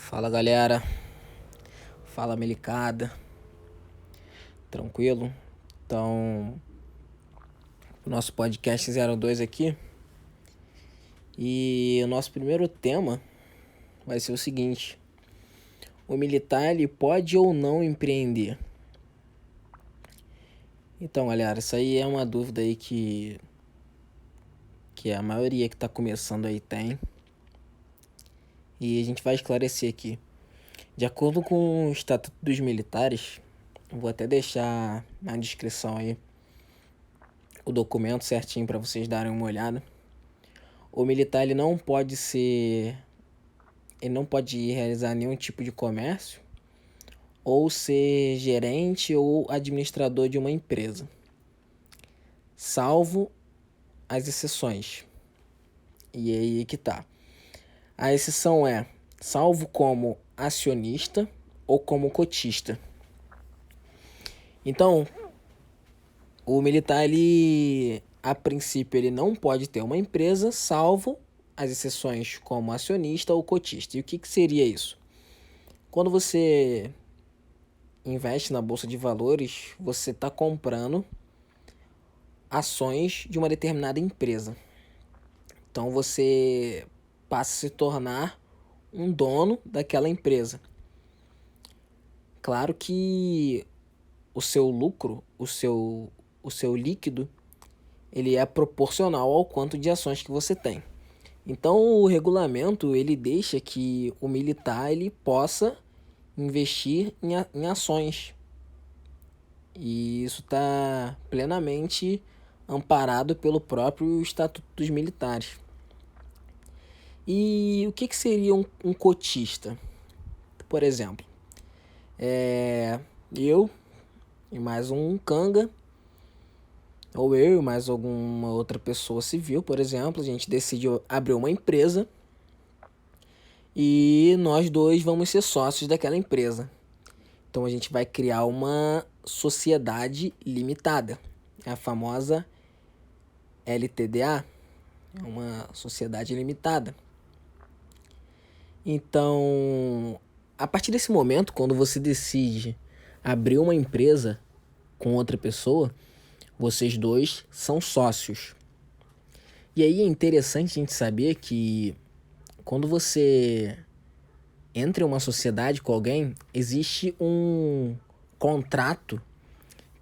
Fala galera, fala melicada, tranquilo? Então, o nosso podcast 02 aqui. E o nosso primeiro tema vai ser o seguinte: o militar ele pode ou não empreender? Então galera, isso aí é uma dúvida aí que a maioria que tá começando aí tem. E a gente vai esclarecer aqui. De acordo com o Estatuto dos Militares, vou até deixar na descrição aí o documento certinho para vocês darem uma olhada. O militar ele não pode realizar nenhum tipo de comércio ou ser gerente ou administrador de uma empresa, salvo as exceções. E aí que tá. A exceção é salvo como acionista ou como cotista. Então, o militar, ele, a princípio, ele não pode ter uma empresa, salvo as exceções como acionista ou cotista. E o que seria isso? Quando você investe na bolsa de valores, você está comprando ações de uma determinada empresa. Então, você passa a se tornar um dono daquela empresa. Claro que o seu lucro, o seu líquido, ele é proporcional ao quanto de ações que você tem. Então o regulamento ele deixa que o militar ele possa investir em ações. E isso está plenamente amparado pelo próprio Estatuto dos Militares. E o que seria um cotista? Por exemplo, eu e mais um canga, ou eu e mais alguma outra pessoa civil, por exemplo, a gente decide abrir uma empresa e nós dois vamos ser sócios daquela empresa. Então a gente vai criar uma sociedade limitada, a famosa LTDA, uma sociedade limitada. Então, a partir desse momento, quando você decide abrir uma empresa com outra pessoa, vocês dois são sócios. E aí é interessante a gente saber que quando você entra em uma sociedade com alguém, existe um contrato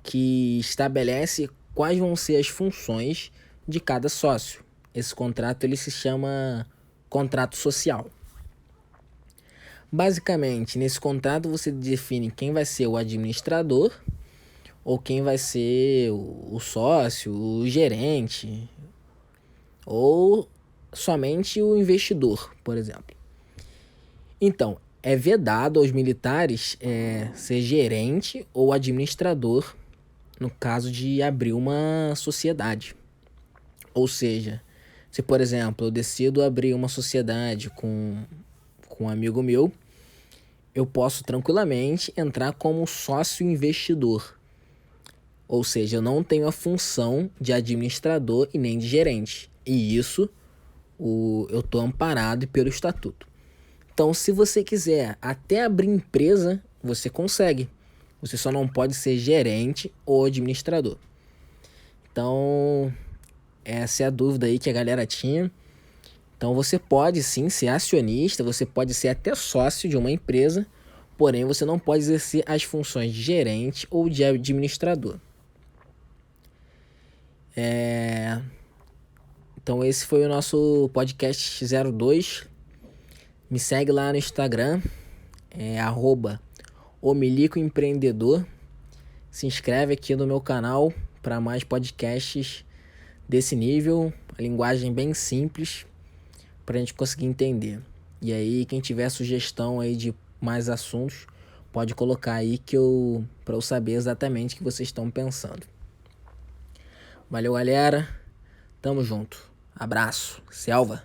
que estabelece quais vão ser as funções de cada sócio. Esse contrato ele se chama contrato social. Basicamente, nesse contrato você define quem vai ser o administrador ou quem vai ser o sócio, o gerente, ou somente o investidor, por exemplo. Então, é vedado aos militares ser gerente ou administrador no caso de abrir uma sociedade. Ou seja, se por exemplo eu decido abrir uma sociedade com um amigo meu, eu posso tranquilamente entrar como sócio investidor. Ou seja, eu não tenho a função de administrador e nem de gerente. E isso eu estou amparado pelo estatuto. Então, se você quiser até abrir empresa, você consegue. Você só não pode ser gerente ou administrador. Então, essa é a dúvida aí que a galera tinha. Então, você pode sim ser acionista, você pode ser até sócio de uma empresa, porém você não pode exercer as funções de gerente ou de administrador. Então esse foi o nosso podcast 02. Me segue lá no Instagram, @omilicoempreendedor. Se inscreve aqui no meu canal para mais podcasts desse nível, a linguagem bem simples para a gente conseguir entender. E aí quem tiver sugestão aí de mais assuntos, pode colocar aí para eu saber exatamente o que vocês estão pensando. Valeu, galera. Tamo junto. Abraço. Selva.